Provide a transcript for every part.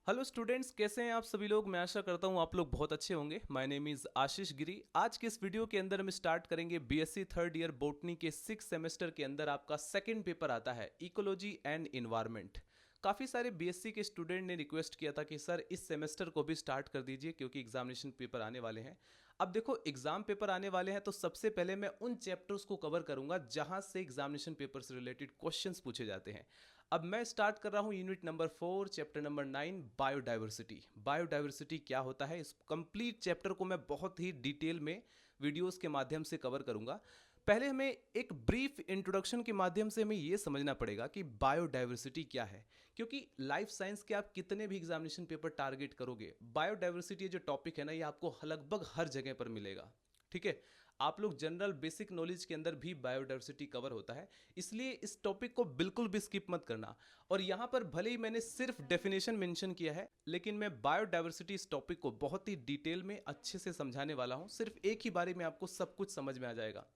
Hello students, कैसे हैं आप सभी लोग। मैं आशा करता हूं आप लोग बहुत अच्छे होंगे। माय नेम इज़ आशीष गिरी। आज के इस वीडियो के अंदर हम स्टार्ट करेंगे बीएससी थर्ड ईयर बोटनी के 6 सेमेस्टर के अंदर आपका सेकंड पेपर आता है इकोलॉजी एंड इन्वायरमेंट। काफ़ी सारे बीएससी के स्टूडेंट ने रिक्वेस्ट किया था कि सर इस सेमेस्टर को भी स्टार्ट कर दीजिए क्योंकि एग्जामिनेशन पेपर आने वाले हैं। अब देखो, एग्जाम पेपर आने वाले हैं तो सबसे पहले मैं उन चैप्टर्स को कवर करूंगा जहां से एग्जामिनेशन पेपर से रिलेटेड क्वेश्चंस पूछे जाते हैं। अब मैं स्टार्ट कर रहा हूं unit number 4 chapter number 9 biodiversity. Biodiversity क्या होता है, इस कंप्लीट चैप्टर को मैं बहुत ही डिटेल में वीडियोस के माध्यम से कवर करूंगा। पहले हमें एक ब्रीफ इंट्रोडक्शन के माध्यम से हमें यह समझना पड़ेगा कि बायोडाइवर्सिटी क्या है, क्योंकि लाइफ साइंस के आप कितने भी एग्जामिनेशन पेपर टारगेट करोगे, बायोडाइवर्सिटी जो टॉपिक है ना, ये आपको लगभग हर जगह पर मिलेगा। ठीक है, आप लोग जनरल बेसिक नॉलेज के अंदर भी बायोडाइवर्सिटी कवर होता है, इसलिए इस टॉपिक को बिल्कुल भी स्किप मत करना। और यहां पर भले ही मैंने सिर्फ डेफिनेशन मेंशन किया है, लेकिन मैं बायोडाइवर्सिटी इस टॉपिक को बहुत ही डिटेल में अच्छे से समझाने वाला हूं। सिर्फ एक ही बारे में आपको सब कुछ समझ में आ जाएगा।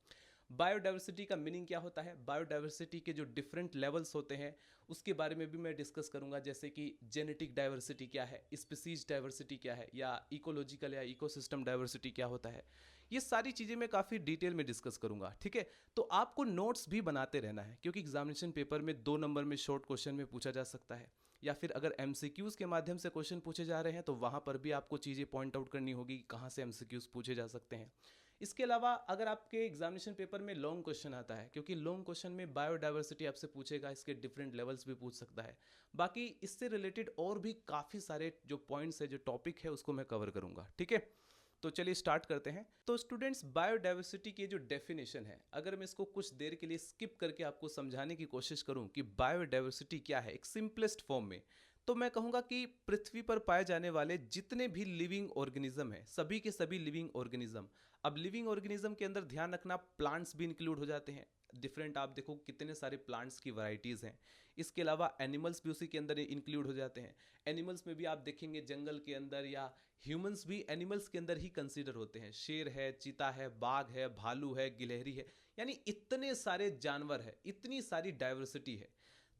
बायोडाइवर्सिटी का मीनिंग क्या होता है, बायोडाइवर्सिटी के जो डिफरेंट लेवल्स होते हैं उसके बारे में भी मैं डिस्कस करूंगा, जैसे कि जेनेटिक डाइवर्सिटी क्या है, स्पीसीज डाइवर्सिटी क्या है, या इकोलॉजिकल या इकोसिस्टम डाइवर्सिटी क्या होता है। ये सारी चीज़ें मैं काफ़ी डिटेल में डिस्कस करूंगा। ठीक है, तो आपको नोट्स भी बनाते रहना है क्योंकि एग्जामिनेशन पेपर में 2 नंबर में शॉर्ट क्वेश्चन में पूछा जा सकता है, या फिर अगर एमसीक्यूज़ के माध्यम से क्वेश्चन पूछे जा रहे हैं तो वहाँ पर भी आपको चीज़ें पॉइंट आउट करनी होगी कि कहाँ से एमसीक्यूज़ पूछे जा सकते हैं। इसके अलावा अगर आपके एग्जामिनेशन पेपर में लॉन्ग क्वेश्चन आता है, क्योंकि लॉन्ग क्वेश्चन में बायोडाइवर्सिटी आपसे पूछेगा, इसके डिफरेंट लेवल्स भी पूछ सकता है। बाकी इससे रिलेटेड और भी काफ़ी सारे जो पॉइंट्स है, जो टॉपिक है, उसको मैं कवर करूंगा। ठीक है, तो चलिए स्टार्ट करते हैं। तो स्टूडेंट्स, बायोडाइवर्सिटी की जो डेफिनेशन है, अगर मैं इसको कुछ देर के लिए स्किप करके आपको समझाने की कोशिश करूं कि बायोडाइवर्सिटी क्या है एक सिंपलेस्ट फॉर्म में, तो मैं कहूंगा कि पृथ्वी पर पाए जाने वाले जितने भी लिविंग ऑर्गेनिज्म हैं, सभी के सभी लिविंग ऑर्गेनिज्म। अब लिविंग ऑर्गेनिज्म के अंदर ध्यान रखना, प्लांट्स भी इंक्लूड हो जाते हैं। डिफरेंट, आप देखो कितने सारे प्लांट्स की वैरायटीज़ हैं। इसके अलावा एनिमल्स भी उसी के अंदर इंक्लूड हो जाते हैं। एनिमल्स में भी आप देखेंगे जंगल के अंदर, या ह्यूमंस भी एनिमल्स के अंदर ही कंसीडर होते हैं। शेर है, चीता है, बाघ है, भालू है, गिलहरी है, यानी इतने सारे जानवर है, इतनी सारी डाइवर्सिटी है।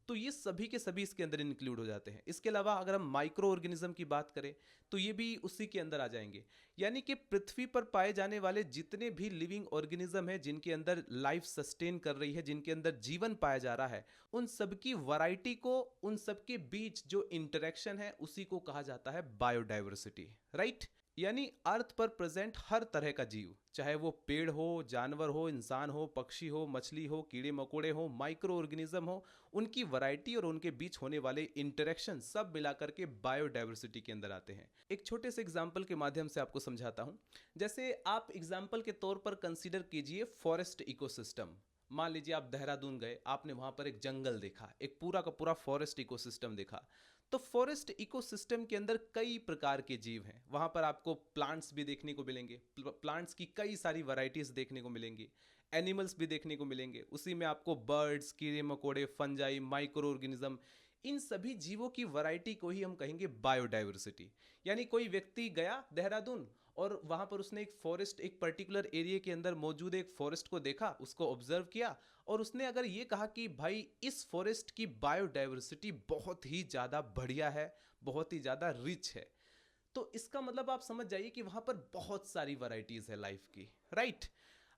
तो ये सभी के सभी इसके अंदर इंक्लूड हो जाते हैं। इसके अलावा अगर हम माइक्रो ऑर्गेनिज्म की बात करें तो ये भी उसी के अंदर आ जाएंगे। यानी कि पृथ्वी पर पाए जाने वाले जितने भी लिविंग ऑर्गेनिज्म है, जिनके अंदर लाइफ सस्टेन कर रही है, जिनके अंदर जीवन पाया जा रहा है, उन सबकी वैरायटी को, उन सबके बीच जो इंटरेक्शन है, उसी को कहा जाता है बायोडाइवर्सिटी। राइट, यानी अर्थ पर प्रेजेंट हर तरह का जीव, चाहे वो पेड़ हो, जानवर हो, इंसान हो, पक्षी हो, मछली हो, कीड़े मकोड़े हो, माइक्रो ऑर्गेनिज्म हो, उनकी वैरायटी और उनके बीच होने वाले इंटरेक्शन सब मिलाकर के बायोडाइवर्सिटी के अंदर आते हैं। एक छोटे से एग्जाम्पल के माध्यम से आपको समझाता हूं। जैसे आप एग्जाम्पल के तौर पर कंसीडर कीजिए फॉरेस्ट इकोसिस्टम। मान लीजिए आप देहरादून गए, आपने वहां पर एक जंगल देखा, एक पूरा का पूरा फॉरेस्ट इकोसिस्टम देखा। तो फॉरेस्ट इकोसिस्टम के अंदर कई प्रकार के जीव हैं। वहां पर आपको प्लांट्स भी देखने को मिलेंगे, प्लांट्स की कई सारी वैरायटीज देखने को मिलेंगी, एनिमल्स भी देखने को मिलेंगे। उसी में आपको बर्ड्स, कीड़े मकोड़े, फंजाई, माइक्रो ऑर्गेनिज्म, इन सभी जीवों की वैरायटी को ही हम कहेंगे बायोडाइवर्सिटी। यानी कोई व्यक्ति गया देहरादून और वहां पर उसने एक फॉरेस्ट, एक पर्टिकुलर एरिया के अंदर मौजूद एक फॉरेस्ट को देखा, उसको ऑब्जर्व किया, और उसने अगर ये कहा कि भाई इस फॉरेस्ट की बायोडाइवर्सिटी बहुत ही ज़्यादा बढ़िया है, बहुत ही ज़्यादा रिच है, तो इसका मतलब आप समझ जाइए कि वहां पर बहुत सारी वैरायटीज है लाइफ की। राइट,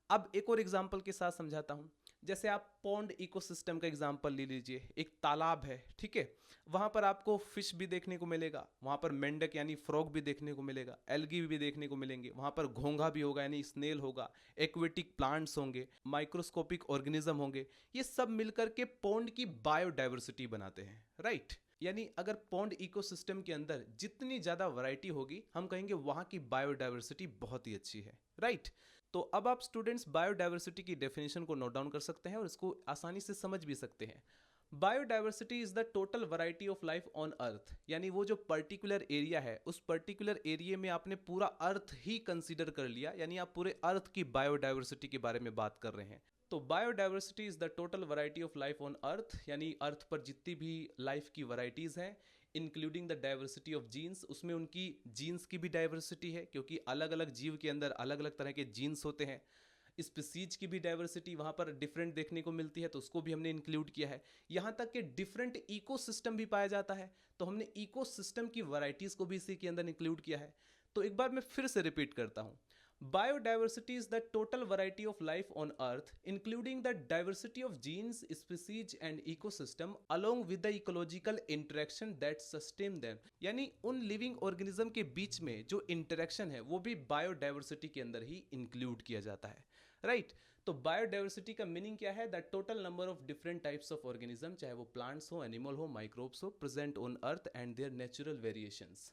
अब एक और एग्जांपल के साथ समझाता हूं। जैसे आप पॉन्ड इकोसिस्टम का एग्जांपल ले लीजिए, एक तालाब है, ठीक है, वहां पर आपको फिश भी देखने को मिलेगा, वहां पर मेंढक यानी फ्रॉग भी देखने को मिलेगा, एल्गी भी देखने को मिलेंगे, वहां पर घोंघा भी होगा यानी स्नेल होगा, एक्वेटिक प्लांट्स होंगे, माइक्रोस्कोपिक ऑर्गेनिज्म होंगे। ये सब मिलकर के पॉन्ड की बायोडाइवर्सिटी बनाते हैं। राइट, यानी अगर पॉन्ड इकोसिस्टम के अंदर जितनी ज्यादा वैरायटी होगी, हम कहेंगे वहां की बायोडाइवर्सिटी बहुत ही अच्छी है। राइट, तो अब आप स्टूडेंट्स बायोडाइवर्सिटी की डेफिनेशन को नोट डाउन कर सकते हैं और इसको आसानी से समझ भी सकते हैं। Biodiversity is the total variety of life on earth. यानी वो जो पर्टिकुलर एरिया है, उस पर्टिकुलर एरिया में आपने पूरा अर्थ ही कंसीडर कर लिया, यानी आप पूरे अर्थ की बायोडाइवर्सिटी के बारे में बात कर रहे हैं। तो biodiversity is the total variety of life on earth, यानी अर्थ पर जितनी भी लाइफ की वैरायटीज हैं, including the diversity of genes. उसमें उनकी जीन्स की भी डाइवर्सिटी है, क्योंकि अलग अलग जीव के अंदर अलग अलग तरह के जीन्स होते हैं। स्पीसीज की भी डाइवर्सिटी वहाँ पर डिफरेंट देखने को मिलती है, तो उसको भी हमने इंक्लूड किया है। यहाँ तक कि डिफरेंट इकोसिस्टम भी पाया जाता है, तो हमने इकोसिस्टम की वैरायटीज़ को भी इसी के अंदर इंक्लूड किया है। तो एक बार मैं फिर से रिपीट करता हूँ, biodiversity is the total variety of life on earth, including the diversity of genes, species and ecosystem along with the ecological interaction that sustain them। यानी उन लिविंग ऑर्गेनिज्म के बीच में जो इंटरेक्शन है वो भी बायोडाइवर्सिटी के अंदर ही इंक्लूड किया जाता है, राइट। तो बायोडाइवर्सिटी का मीनिंग क्या है? The total number of different types of organism, चाहे वो प्लांट्स हो, एनिमल हो, माइक्रोब्स हो, present on earth and there natural variations.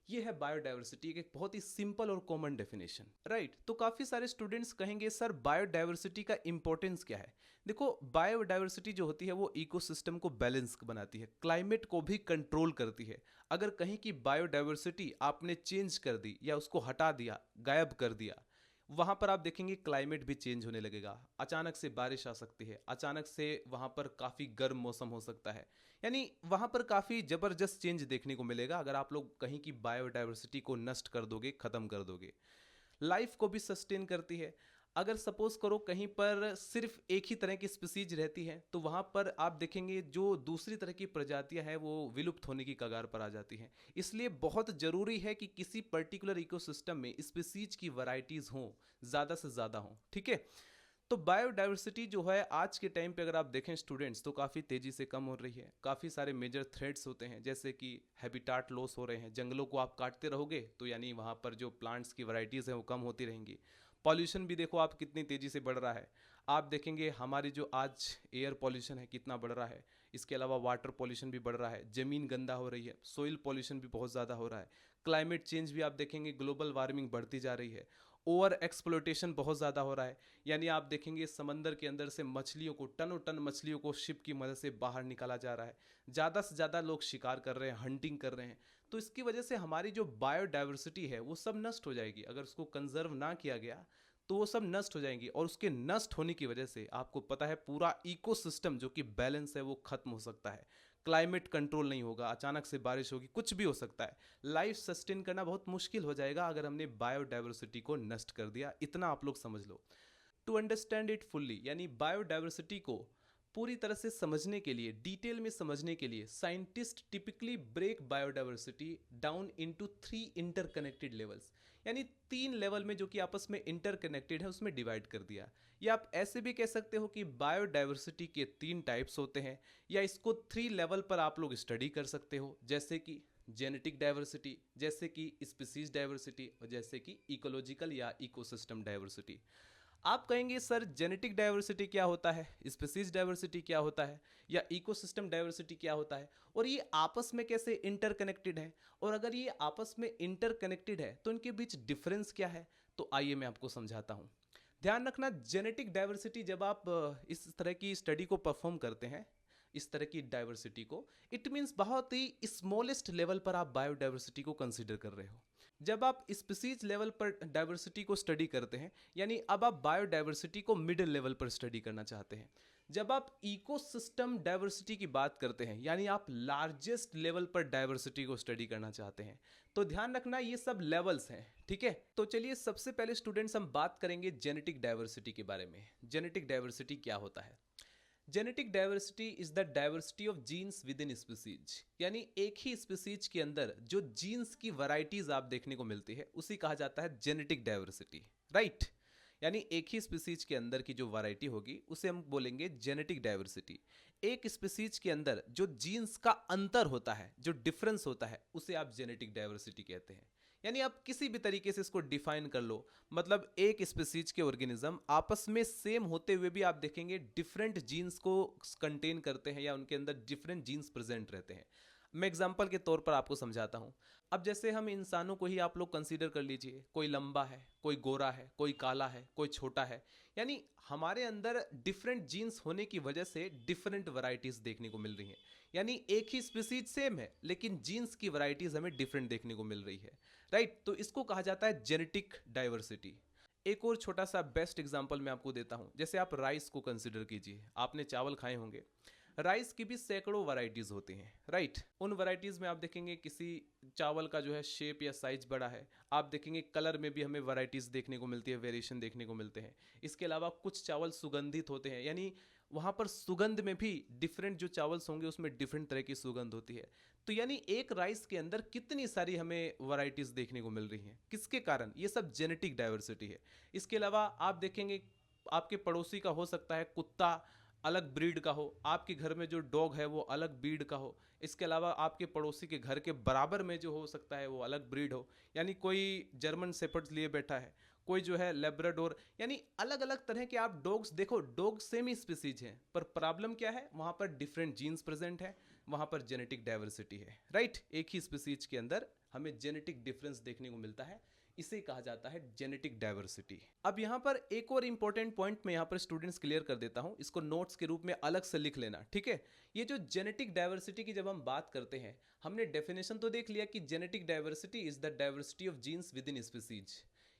ये है बायोडाइवर्सिटी एक बहुत ही सिंपल और कॉमन डेफिनेशन, राइट। तो काफ़ी सारे स्टूडेंट्स कहेंगे सर बायोडाइवर्सिटी का इंपॉर्टेंस क्या है? देखो, बायोडाइवर्सिटी जो होती है वो इकोसिस्टम को बैलेंस बनाती है, क्लाइमेट को भी कंट्रोल करती है। अगर कहीं की बायोडाइवर्सिटी आपने चेंज कर दी या उसको हटा दिया, गायब कर दिया, वहाँ पर आप देखेंगे क्लाइमेट भी चेंज होने लगेगा। अचानक से बारिश आ सकती है, अचानक से वहाँ पर काफ़ी गर्म मौसम हो सकता है, यानी वहाँ पर काफ़ी ज़बरदस्त चेंज देखने को मिलेगा अगर आप लोग कहीं की बायोडाइवर्सिटी को नष्ट कर दोगे, ख़त्म कर दोगे। लाइफ को भी सस्टेन करती है। अगर सपोज करो कहीं पर सिर्फ एक ही तरह की स्पीसीज रहती है, तो वहाँ पर आप देखेंगे जो दूसरी तरह की प्रजातियां हैं वो विलुप्त होने की कगार पर आ जाती हैं। इसलिए बहुत ज़रूरी है कि किसी पर्टिकुलर इकोसिस्टम में स्पीसीज की वैरायटीज़ हों, ज़्यादा से ज़्यादा हों, ठीक है। तो बायोडाइवर्सिटी जो है आज के टाइम पे अगर आप देखें स्टूडेंट्स, तो काफ़ी तेज़ी से कम हो रही है। काफ़ी सारे मेजर थ्रेट्स होते हैं, जैसे कि हैबिटाट लॉस हो रहे हैं। जंगलों को आप काटते रहोगे तो यानी वहाँ पर जो प्लांट्स की वैरायटीज़ हैं वो कम होती रहेंगी। पॉल्यूशन भी देखो आप कितनी तेज़ी से बढ़ रहा है। आप देखेंगे हमारी जो आज एयर पॉल्यूशन है कितना बढ़ रहा है। इसके अलावा वाटर पॉल्यूशन भी बढ़ रहा है, ज़मीन गंदा हो रही है, सोइल पॉल्यूशन भी बहुत ज़्यादा हो रहा है। क्लाइमेट चेंज भी आप देखेंगे, ग्लोबल वार्मिंग बढ़ती जा रही है। ओवर एक्सप्लोटेशन बहुत ज़्यादा हो रहा है, यानी आप देखेंगे समंदर के अंदर से मछलियों को, टनों टन मछलियों को शिप की मदद से बाहर निकाला जा रहा है। ज़्यादा से ज़्यादा लोग शिकार कर रहे हैं, हंटिंग कर रहे हैं। तो इसकी वजह से हमारी जो बायोडाइवर्सिटी है वो सब नष्ट हो जाएगी। अगर उसको कंजर्व ना किया गया तो वो सब नष्ट हो जाएंगी, और उसके नष्ट होने की वजह से आपको पता है पूरा इकोसिस्टम जो कि बैलेंस है वो खत्म हो सकता है। क्लाइमेट कंट्रोल नहीं होगा, अचानक से बारिश होगी, कुछ भी हो सकता है। लाइफ सस्टेन करना बहुत मुश्किल हो जाएगा अगर हमने बायोडाइवर्सिटी को नष्ट कर दिया। इतना आप लोग समझ लो। टू अंडरस्टैंड इट फुल्ली, यानी बायोडाइवर्सिटी को पूरी तरह से समझने के लिए, डिटेल में समझने के लिए, scientist typically break biodiversity down into 3 interconnected levels, यानी 3 लेवल में जो कि आपस में इंटरकनेक्टेड है उसमें डिवाइड कर दिया। या आप ऐसे भी कह सकते हो कि बायोडाइवर्सिटी के 3 टाइप्स होते हैं, या इसको 3 लेवल पर आप लोग स्टडी कर सकते हो, जैसे कि जेनेटिक डाइवर्सिटी, जैसे कि स्पीसीज डाइवर्सिटी, और जैसे कि इकोलॉजिकल या इकोसिस्टम डाइवर्सिटी। आप कहेंगे सर जेनेटिक डाइवर्सिटी क्या होता है, स्पीसीज डाइवर्सिटी क्या होता है, या इकोसिस्टम डाइवर्सिटी क्या होता है, और ये आपस में कैसे इंटरकनेक्टेड है, और अगर ये आपस में इंटरकनेक्टेड है तो इनके बीच डिफरेंस क्या है? तो आइए मैं आपको समझाता हूँ। ध्यान रखना, जेनेटिक डाइवर्सिटी जब आप इस तरह की स्टडी को परफॉर्म करते हैं, इस तरह की डाइवर्सिटी को, इट मीन्स बहुत ही स्मॉलेस्ट लेवल पर आप बायोडाइवर्सिटी को कंसीडर कर रहे हो। जब आप स्पीसीज लेवल पर डाइवर्सिटी को स्टडी करते हैं, यानी अब आप बायोडाइवर्सिटी को मिडिल लेवल पर स्टडी करना चाहते हैं। जब आप इकोसिस्टम डाइवर्सिटी की बात करते हैं, यानी आप लार्जेस्ट लेवल पर डाइवर्सिटी को स्टडी करना चाहते हैं। तो ध्यान रखना ये सब लेवल्स हैं, ठीक है। तो चलिए सबसे पहले स्टूडेंट्स हम बात करेंगे जेनेटिक डाइवर्सिटी के बारे में। जेनेटिक डाइवर्सिटी क्या होता है? Genetic diversity is the diversity of genes within species, यानी एक ही स्पीसीज के अंदर जो जीन्स की वैरायटीज आप देखने को मिलती है उसी कहा जाता है जेनेटिक डाइवर्सिटी, राइट। यानी एक ही स्पीसीज के अंदर की जो वैरायटी होगी उसे हम बोलेंगे जेनेटिक डाइवर्सिटी। एक स्पीसीज के अंदर जो जीन्स का अंतर होता है, जो डिफरेंस होता है, उसे आप जेनेटिक डाइवर्सिटी कहते हैं। यानी आप किसी भी तरीके से इसको डिफाइन कर लो, मतलब एक स्पीसीज के ऑर्गेनिज्म आपस में सेम होते हुए भी आप देखेंगे डिफरेंट जीन्स को कंटेन करते हैं, या उनके अंदर डिफरेंट जीन्स प्रेजेंट रहते हैं। मैं एग्जांपल के तौर पर आपको समझाता हूँ। अब जैसे हम इंसानों को ही आप लोग कंसीडर कर लीजिए, कोई लंबा है, कोई गोरा है, कोई काला है, कोई छोटा है, यानी हमारे अंदर डिफरेंट जीन्स होने की वजह से डिफरेंट वैरायटीज देखने को मिल रही हैं। यानी एक ही स्पीसीज सेम है लेकिन जीन्स की वैरायटीज हमें डिफरेंट देखने को मिल रही है, राइट। तो इसको कहा जाता है जेनेटिक डाइवर्सिटी। एक और छोटा सा बेस्ट एग्जांपल मैं आपको देता हूं। जैसे आप राइस को कंसिडर कीजिए, आपने चावल खाए होंगे। राइस की भी सैकड़ों वैरायटीज होती हैं, राइट। उन वैरायटीज में आप देखेंगे किसी चावल का जो है शेप या साइज बड़ा है, आप देखेंगे कलर में भी हमें वैरायटीज देखने को मिलती है, वेरिएशन देखने को मिलते हैं। इसके अलावा कुछ चावल सुगंधित होते हैं, यानी वहाँ पर सुगंध में भी डिफरेंट जो चावल्स होंगे उसमें डिफरेंट तरह की सुगंध होती है। तो यानी एक राइस के अंदर कितनी सारी हमें वैरायटीज देखने को मिल रही हैं, किसके कारण? ये सब जेनेटिक डाइवर्सिटी है। इसके अलावा आप देखेंगे आपके पड़ोसी का हो सकता है कुत्ता अलग ब्रीड का हो, आपके घर में जो डॉग है वो अलग ब्रीड का हो। इसके अलावा आपके पड़ोसी के घर के बराबर में जो हो सकता है वो अलग ब्रीड हो, यानी कोई जर्मन शेपर्ड लिए बैठा है, कोई जो है लेब्राडोर, यानी अलग अलग तरह के आप डॉग्स देखो। डॉग सेम ही स्पीसीज हैं, पर प्रॉब्लम क्या है? वहाँ पर डिफरेंट जीन्स प्रेजेंट है, वहाँ पर जेनेटिक डाइवर्सिटी है, राइट। एक ही स्पीसीज के अंदर हमें जेनेटिक डिफरेंस देखने को मिलता है, इसे कहा जाता है जेनेटिक डाइवर्सिटी। अब यहाँ पर एक और इंपॉर्टेंट पॉइंट मैं यहाँ पर स्टूडेंट्स क्लियर कर देता हूँ, इसको नोट्स के रूप में अलग से लिख लेना, ठीक है। ये जो जेनेटिक डाइवर्सिटी की जब हम बात करते हैं, हमने डेफिनेशन तो देख लिया कि genetic diversity is the diversity of genes within species,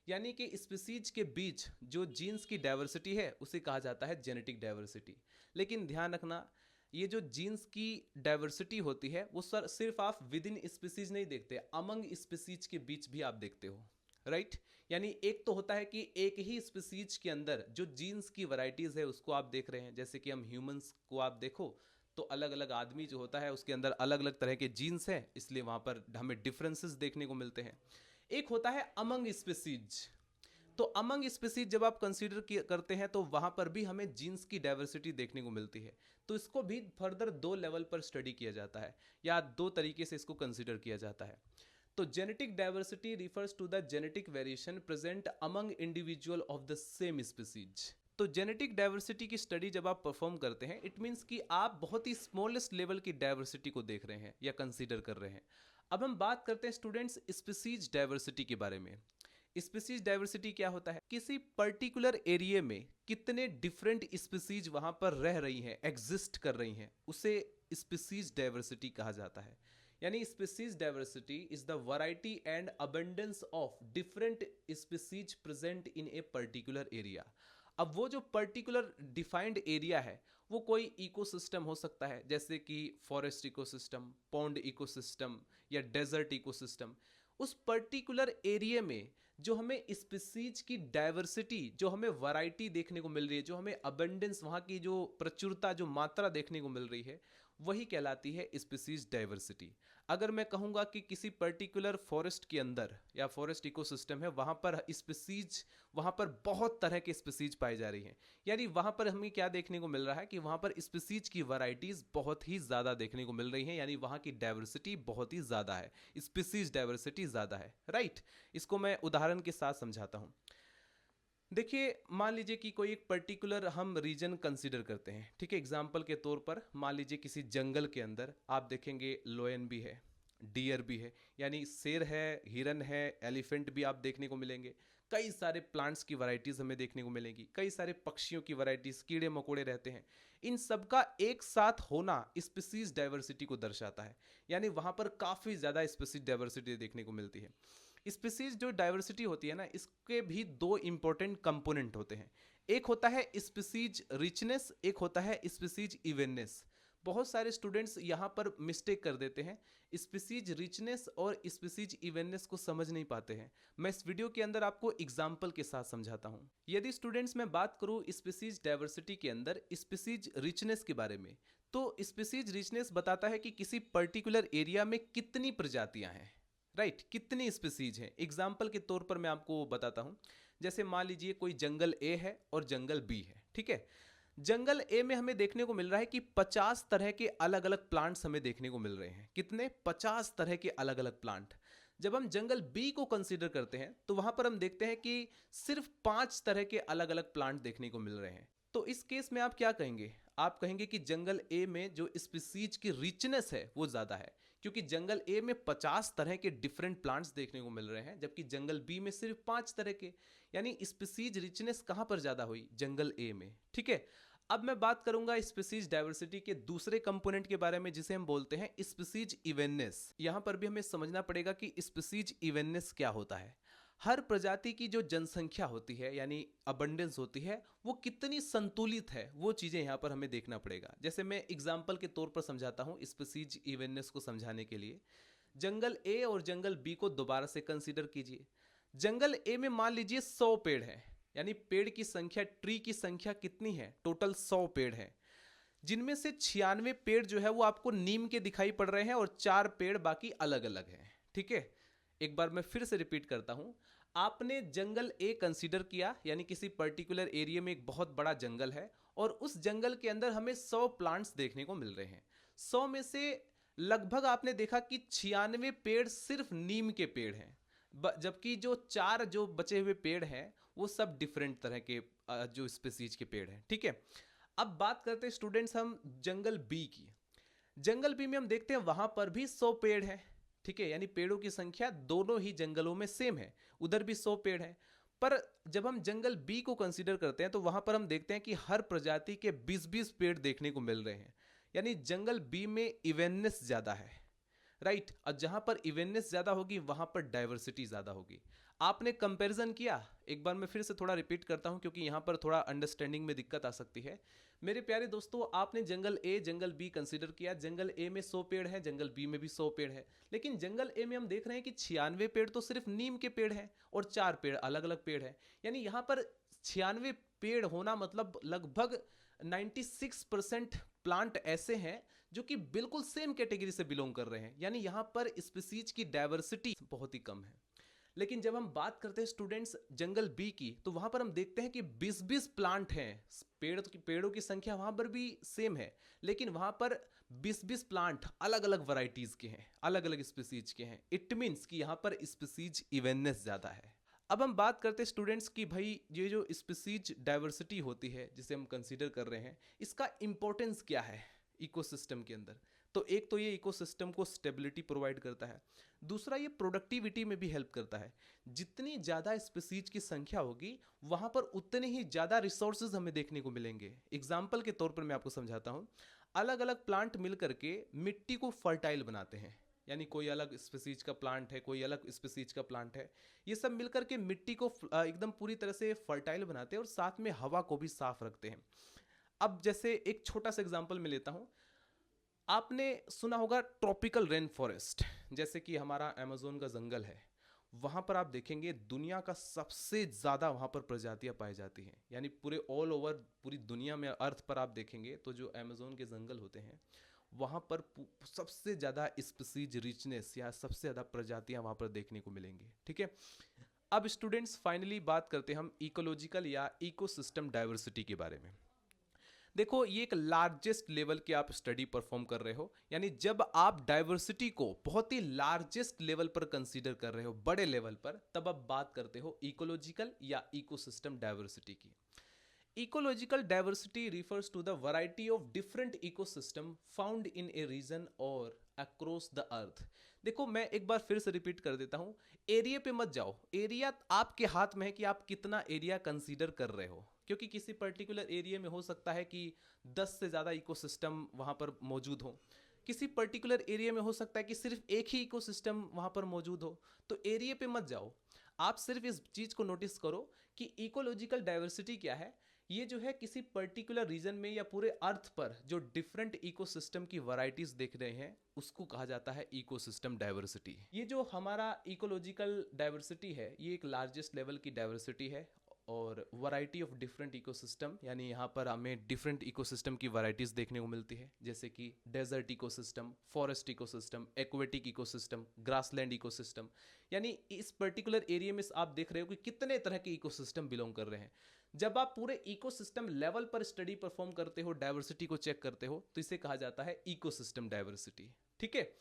यानी कि स्पीसीज के बीच जो जीन्स की डाइवर्सिटी है उसे कहा जाता है जेनेटिक डाइवर्सिटी। लेकिन ध्यान रखना, ये जो जीन्स की डाइवर्सिटी होती है वो सर सिर्फ आप विद इन स्पीसीज नहीं देखते, अमंग स्पीसीज के बीच भी आप देखते हो, राइट। यानी एक तो होता है कि एक ही स्पीसीज के अंदर जो जीन्स की वैरायटीज है उसको आप देख रहे हैं, जैसे कि हम ह्यूमंस को आप देखो तो अलग अलग आदमी जो होता है उसके अंदर अलग अलग तरह के जीन्स हैं, इसलिए वहां पर हमें डिफरेंसेस देखने को मिलते हैं। एक होता है अमंग स्पीसीज। तो अमंग स्पीसीज जब आप कंसीडर करते हैं तो वहां पर भी हमें जीन्स की डाइवर्सिटी देखने को मिलती है। तो इसको भी फर्दर दो लेवल पर स्टडी किया जाता है, या दो तरीके से इसको कंसीडर किया जाता है। तो genetic diversity refers to the genetic variation present among individual of the same species. तो जेनेटिक डाइवर्सिटी की स्टडी जब आप परफॉर्म करते हैं, इट मींस कि आप बहुत ही स्मॉलेस्ट लेवल की डाइवर्सिटी को देख रहे हैं या कंसीडर कर रहे हैं। अब हम बात करते हैं स्टूडेंट्स स्पीसीज डाइवर्सिटी के बारे में। स्पीसीज डाइवर्सिटी क्या होता है? किसी पर्टिकुलर एरिया में कितने डिफरेंट स्पीसीज वहां पर रह रही हैं, एग्जिस्ट कर रही हैं, उसे स्पीसीज डाइवर्सिटी कहा जाता है। यानी species diversity is the variety and abundance of different species present in a particular area. अब वो जो पर्टिकुलर डिफाइंड एरिया है वो कोई इकोसिस्टम हो सकता है, जैसे कि फॉरेस्ट इकोसिस्टम, पॉन्ड इकोसिस्टम या डेजर्ट इकोसिस्टम। उस पर्टिकुलर एरिया में जो हमें स्पीसीज की डाइवर्सिटी, जो हमें वैरायटी देखने को मिल रही है, जो हमें अबंडेंस, वहाँ की जो प्रचुरता, जो मात्रा देखने को मिल रही है, वही कहलाती है स्पीसीज डाइवर्सिटी। अगर मैं कहूँगा कि किसी पर्टिकुलर फॉरेस्ट के अंदर या फॉरेस्ट इकोसिस्टम है, वहाँ पर स्पीसीज, वहाँ पर बहुत तरह के स्पीसीज पाई जा रही हैं, यानी वहाँ पर हमें क्या देखने को मिल रहा है कि वहाँ पर स्पीसीज की वैरायटीज बहुत ही ज़्यादा देखने को मिल रही हैं, यानी वहाँ की डाइवर्सिटी बहुत ही ज़्यादा है, स्पीसीज डाइवर्सिटी ज़्यादा है, राइट। इसको मैं उदाहरण के साथ समझाता हूँ। देखिए, मान लीजिए कि कोई एक पर्टिकुलर हम रीजन कंसीडर करते हैं, ठीक है। एग्जाम्पल के तौर पर मान लीजिए किसी जंगल के अंदर आप देखेंगे लोयन भी है, डियर भी है, यानी शेर है, हिरन है, एलिफेंट भी आप देखने को मिलेंगे। कई सारे प्लांट्स की वैरायटीज हमें देखने को मिलेंगी, कई सारे पक्षियों की वैरायटीज, कीड़े मकोड़े रहते हैं। इन सब का एक साथ होना स्पीसीज डाइवर्सिटी को दर्शाता है, यानी वहाँ पर काफ़ी ज़्यादा स्पीसीज डाइवर्सिटी देखने को मिलती है। स्पीसीज जो डाइवर्सिटी होती है ना, इसके भी दो इंपॉर्टेंट कंपोनेंट होते हैं। एक होता है स्पीसीज रिचनेस, एक होता है स्पीसीज इवेननेस। बहुत सारे स्टूडेंट्स यहाँ पर मिस्टेक कर देते हैं, स्पीसीज रिचनेस और स्पीसीज इवेननेस को समझ नहीं पाते हैं। मैं इस वीडियो के अंदर आपको एग्जाम्पल के साथ समझाता हूँ। यदि स्टूडेंट्स मैं बात करूँ स्पीसीज डाइवर्सिटी के अंदर स्पीसीज रिचनेस के बारे में, तो स्पीसीज रिचनेस बताता है कि किसी पर्टिकुलर एरिया में कितनी प्रजातियां हैं, राइट, कितनी स्पीसीज हैं। एग्जाम्पल के तौर पर मैं आपको बताता हूं, जैसे मान लीजिए कोई जंगल ए है और जंगल बी है, ठीक है। जंगल ए में हमें देखने को मिल रहा है कि 50 तरह के अलग अलग प्लांट्स हमें देखने को मिल रहे हैं। कितने? 50 तरह के अलग अलग प्लांट। जब हम जंगल बी को कंसीडर करते हैं तो वहां पर हम देखते हैं कि सिर्फ 5 तरह के अलग अलग प्लांट देखने को मिल रहे हैं। तो इस केस में आप क्या कहेंगे? आप कहेंगे कि जंगल ए में जो स्पीसीज की रिचनेस है वो ज्यादा है, क्योंकि जंगल ए में 50 तरह के डिफरेंट प्लांट्स देखने को मिल रहे हैं, जबकि जंगल बी में सिर्फ 5 तरह के। यानी स्पीसीज रिचनेस कहां पर ज्यादा हुई? जंगल ए में, ठीक है। अब मैं बात करूंगा स्पीसीज डाइवर्सिटी के दूसरे कंपोनेंट के बारे में, जिसे हम बोलते हैं स्पीसीज इवेननेस। यहां पर भी हमें समझना पड़ेगा कि स्पीसीज इवेननेस क्या होता है। हर प्रजाति की जो जनसंख्या होती है यानी अबंडेंस होती है वो कितनी संतुलित है, वो चीज़ें यहाँ पर हमें देखना पड़ेगा। जैसे मैं एग्जाम्पल के तौर पर समझाता हूँ स्पीसीज इवननेस को समझाने के लिए। जंगल ए और जंगल बी को दोबारा से कंसीडर कीजिए। जंगल ए में मान लीजिए 100 पेड़ हैं, यानी पेड़ की संख्या, ट्री की संख्या कितनी है, टोटल 100 पेड़ है, जिनमें से 96 पेड़ जो है वो आपको नीम के दिखाई पड़ रहे हैं और 4 पेड़ बाकी अलग अलग हैं। ठीक है, एक बार मैं फिर से रिपीट करता हूं। आपने जंगल ए कंसीडर किया, यानी किसी पर्टिकुलर एरिया में एक बहुत बड़ा जंगल है और उस जंगल के अंदर हमें 100 प्लांट्स देखने को मिल रहे हैं। 100 में से लगभग आपने देखा कि 96 पेड़ सिर्फ नीम के पेड़ हैं, जबकि जो 4 जो बचे हुए पेड़ हैं वो सब डिफरेंट तरह के जो स्पीसीज के पेड़ हैं। ठीक है, अब बात करते हैं स्टूडेंट्स हम जंगल बी की। जंगल बी में हम देखते हैं वहां पर भी 100 पेड़ हैं। ठीक है, यानी पेड़ों की संख्या दोनों ही जंगलों में सेम है, उधर भी 100 पेड़ हैं। पर जब हम जंगल बी को कंसीडर करते हैं तो वहां पर हम देखते हैं कि हर प्रजाति के 20-20 पेड़ देखने को मिल रहे हैं, यानी जंगल बी में इवेननेस ज्यादा है। राइट, और जहां पर इवेननेस ज्यादा होगी वहां पर डाइवर्सिटी ज्यादा होगी। आपने कंपैरिजन किया, एक बार मैं फिर से थोड़ा रिपीट करता हूं क्योंकि यहां पर थोड़ा अंडरस्टैंडिंग में दिक्कत आ सकती है। मेरे प्यारे दोस्तों, आपने जंगल ए जंगल बी कंसीडर किया। जंगल ए में 100 पेड़ है, जंगल बी में भी 100 पेड़ है, लेकिन जंगल ए में हम देख रहे हैं कि 96 पेड़ तो सिर्फ नीम के पेड़ हैं और 4 पेड़ अलग अलग पेड़ हैं। यानी यहाँ पर 96 पेड़ होना मतलब लगभग 96% प्लांट ऐसे हैं जो कि बिल्कुल सेम कैटेगरी से बिलोंग कर रहे हैं, यानी यहाँ पर स्पीसीज की डाइवर्सिटी बहुत ही कम है। लेकिन जब हम बात करते हैं स्टूडेंट्स जंगल बी की, तो वहां पर हम देखते हैं कि 20-20 प्लांट हैं। पेड़ों की संख्या वहां पर भी सेम है, लेकिन वहां पर 20-20 प्लांट अलग अलग वैरायटीज के हैं, अलग अलग स्पीसीज के हैं। इट मीन्स कि यहाँ पर स्पीसीज इवेननेस ज्यादा है। अब हम बात करते हैं स्टूडेंट्स की भाई ये जो स्पीसीज डाइवर्सिटी होती है जिसे हम कंसीडर कर रहे हैं, इसका इंपॉर्टेंस क्या है इकोसिस्टम के अंदर। तो एक तो ये इकोसिस्टम को स्टेबिलिटी प्रोवाइड करता है, दूसरा ये प्रोडक्टिविटी में भी हेल्प करता है। जितनी ज़्यादा स्पीसीज की संख्या होगी वहाँ पर उतने ही ज़्यादा रिसोर्सेज हमें देखने को मिलेंगे। एग्जाम्पल के तौर पर मैं आपको समझाता हूँ। अलग अलग प्लांट मिल करके मिट्टी को फर्टाइल बनाते हैं, यानी कोई अलग स्पीसीज का प्लांट है, कोई अलग स्पीसीज का प्लांट है, ये सब मिलकर के मिट्टी को एकदम पूरी तरह से फर्टाइल बनाते हैं और साथ में हवा को भी साफ रखते हैं। अब जैसे एक छोटा सा एग्जाम्पल मैं लेता हूँ। आपने सुना होगा ट्रॉपिकल रेन फॉरेस्ट, जैसे कि हमारा अमेज़न का जंगल है, वहाँ पर आप देखेंगे दुनिया का सबसे ज़्यादा वहाँ पर प्रजातियाँ पाई जाती हैं। यानी पूरे ऑल ओवर पूरी दुनिया में अर्थ पर आप देखेंगे तो जो अमेज़न के जंगल होते हैं वहाँ पर सबसे ज़्यादा स्पीसीज रिचनेस या सबसे ज़्यादा प्रजातियाँ वहाँ पर देखने को मिलेंगी। ठीक है, अब स्टूडेंट्स फाइनली बात करते हैं हम इकोलॉजिकल या इकोसिस्टम डाइवर्सिटी के बारे में। देखो, ये एक लार्जेस्ट लेवल की आप स्टडी परफॉर्म कर रहे हो, यानी जब आप डाइवर्सिटी को बहुत ही लार्जेस्ट लेवल पर कंसीडर कर रहे हो, बड़े लेवल पर, तब आप बात करते हो इकोलॉजिकल या इकोसिस्टम डाइवर्सिटी की। Ecological diversity refers to the variety of different ecosystem found in a region और अक्रॉस द अर्थ। देखो, मैं एक बार फिर से रिपीट कर देता हूं, एरिया पे मत जाओ, एरिया आपके हाथ में है कि आप कितना एरिया कंसीडर कर रहे हो, क्योंकि किसी पर्टिकुलर एरिया में हो सकता है कि 10 से ज़्यादा इकोसिस्टम वहाँ पर मौजूद हो, किसी पर्टिकुलर एरिया में हो सकता है कि सिर्फ एक ही इकोसिस्टम वहाँ पर मौजूद हो। तो एरिया पे मत जाओ, आप सिर्फ इस चीज़ को नोटिस करो कि इकोलॉजिकल डाइवर्सिटी क्या है। ये जो है किसी पर्टिकुलर रीजन में या पूरे अर्थ पर जो डिफरेंट इकोसिस्टम की वैरायटीज देख रहे हैं उसको कहा जाता है इकोसिस्टम डाइवर्सिटी। ये जो हमारा इकोलॉजिकल डाइवर्सिटी है ये एक लार्जेस्ट लेवल की डाइवर्सिटी है और वैरायटी ऑफ डिफरेंट इकोसिस्टम, यानी यहाँ पर हमें डिफरेंट इकोसिस्टम की वैरायटीज़ देखने को मिलती है, जैसे कि desert ecosystem, forest ecosystem, aquatic ecosystem, grassland ecosystem. यानी इस पर्टिकुलर एरिया में आप देख रहे हो कि कितने तरह के इकोसिस्टम बिलोंग कर रहे हैं। जब आप पूरे इकोसिस्टम लेवल पर स्टडी परफॉर्म करते हो, डाइवर्सिटी को चेक करते हो, तो इसे कहा जाता है इकोसिस्टम डाइवर्सिटी। ठीक है,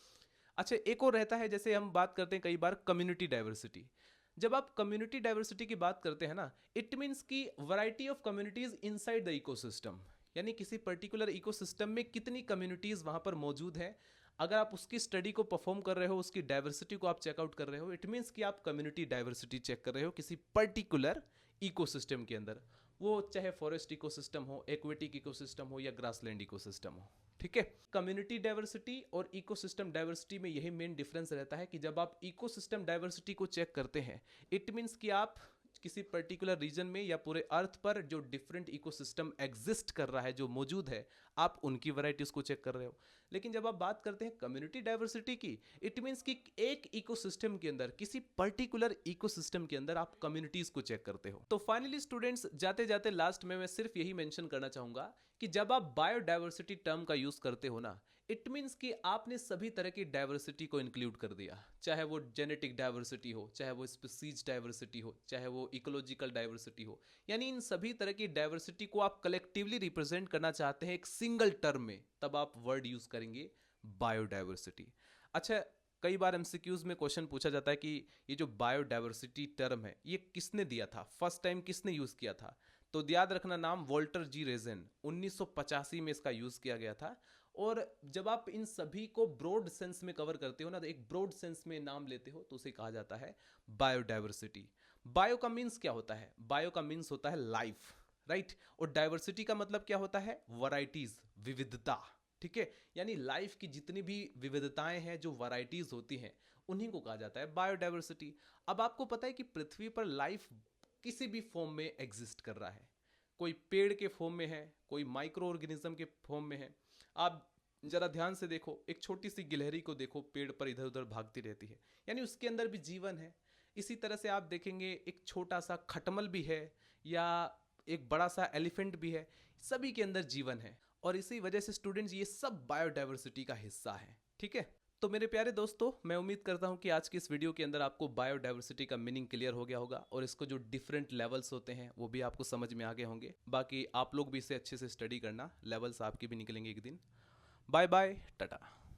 अच्छा एक और रहता है, जैसे हम बात करते हैं कई बार कम्युनिटी डाइवर्सिटी। जब आप कम्युनिटी डाइवर्सिटी की बात करते हैं ना, इट मीन्स की variety of communities inside the ecosystem, यानी किसी पर्टिकुलर इकोसिस्टम में कितनी कम्युनिटीज वहां पर मौजूद है। अगर आप उसकी स्टडी को परफॉर्म कर रहे हो, उसकी डाइवर्सिटी को आप चेकआउट कर रहे हो, इट मीन्स कि आप कम्युनिटी डाइवर्सिटी चेक कर रहे हो किसी पर्टिकुलर इकोसिस्टम के अंदर। वो चाहे फॉरेस्ट इकोसिस्टम हो, एक्वेटिक इकोसिस्टम हो या ग्रासलैंड इकोसिस्टम हो। ठीक है, कम्युनिटी डाइवर्सिटी और इकोसिस्टम डाइवर्सिटी में यही मेन डिफरेंस रहता है कि जब आप इकोसिस्टम डाइवर्सिटी को चेक करते हैं, इट मीन्स कि आप किसी पर्टिकुलर रीजन में या पूरे अर्थ पर जो डिफरेंट इकोसिस्टम एग्जिस्ट कर रहा है, जो मौजूद है, आप उनकी वैरायटीज को चेक कर रहे हो। लेकिन जब आप बात करते हैं कम्युनिटी डाइवर्सिटी की, इट मीन्स कि एक इकोसिस्टम के अंदर, किसी पर्टिकुलर इकोसिस्टम के अंदर आप कम्युनिटीज को चेक करते हो। तो फाइनली स्टूडेंट्स, जाते जाते लास्ट में मैं सिर्फ यही मेंशन करना चाहूंगा कि जब आप बायोडाइवर्सिटी टर्म का यूज करते हो ना, इट मीन्स कि आपने सभी तरह की डाइवर्सिटी को इंक्लूड कर दिया, चाहे वो जेनेटिक डाइवर्सिटी हो, चाहे वो स्पीसीज डाइवर्सिटी हो, चाहे वो इकोलॉजिकल डाइवर्सिटी हो। यानी इन सभी तरह की डाइवर्सिटी को आप कलेक्टिवली रिप्रेजेंट करना चाहते हैं एक सिंगल टर्म में, तब आप वर्ड यूज करेंगे बायोडाइवर्सिटी। अच्छा, कई बार एमसीक्यूज में क्वेश्चन पूछा जाता है कि ये जो बायोडाइवर्सिटी टर्म है ये किसने दिया था, फर्स्ट टाइम किसने यूज किया था। तो याद रखना नाम, वॉल्टर जी रेजन, 1985 में इसका यूज किया गया था। और जब आप इन सभी को ब्रॉड सेंस में कवर करते हो ना, तो एक ब्रॉड सेंस में नाम लेते हो तो उसे कहा जाता है बायोडाइवर्सिटी। बायो का मीन्स क्या होता है? बायो का मीन्स होता है लाइफ, राइट। और डाइवर्सिटी का मतलब क्या होता है? वैरायटीज, विविधता। ठीक है, यानी लाइफ की जितनी भी विविधताएं हैं, जो वैरायटीज होती हैं, उन्हीं को कहा जाता है बायोडाइवर्सिटी। अब आपको पता है कि पृथ्वी पर लाइफ किसी भी फॉर्म में एग्जिस्ट कर रहा है। कोई पेड़ के फॉर्म में है, कोई माइक्रो ऑर्गेनिज्म के फॉर्म में है। आप जरा ध्यान से देखो, एक छोटी सी गिलहरी को देखो, पेड़ पर इधर उधर भागती रहती है, यानी उसके अंदर भी जीवन है। इसी तरह से आप देखेंगे एक छोटा सा खटमल भी है या एक बड़ा सा एलिफेंट भी है, सभी के अंदर जीवन है। और इसी वजह से स्टूडेंट्स, ये सब बायोडाइवर्सिटी का हिस्सा है। ठीक है, तो मेरे प्यारे दोस्तों, मैं उम्मीद करता हूं कि आज की इस वीडियो के अंदर आपको बायोडाइवर्सिटी का मीनिंग क्लियर हो गया होगा और इसको जो डिफरेंट लेवल्स होते हैं वो भी आपको समझ में आ गए होंगे। बाकी आप लोग भी इसे अच्छे से स्टडी करना, लेवल्स आपके भी निकलेंगे एक दिन। Bye bye, Tata.